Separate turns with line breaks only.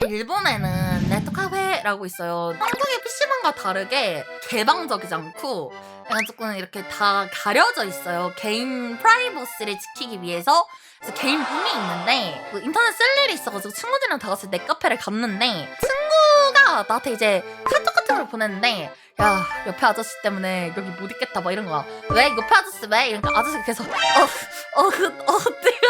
일본에는 네트카페라고 있어요. 한국의 PC방과 다르게 개방적이지 않고 약간 조금 이렇게 다 가려져 있어요. 개인 프라이버시를 지키기 위해서. 그래서 개인 룸이 있는데 그 인터넷 쓸 일이 있어가지고 친구들이랑 다 같이 넷카페를 갔는데 친구가 나한테 이제 카톡 같은 걸 보냈는데 야 옆에 아저씨 때문에 여기 못 있겠다 막 이런 거야. 왜? 옆에 아저씨 왜? 이러니까 아저씨가 계속 어때요?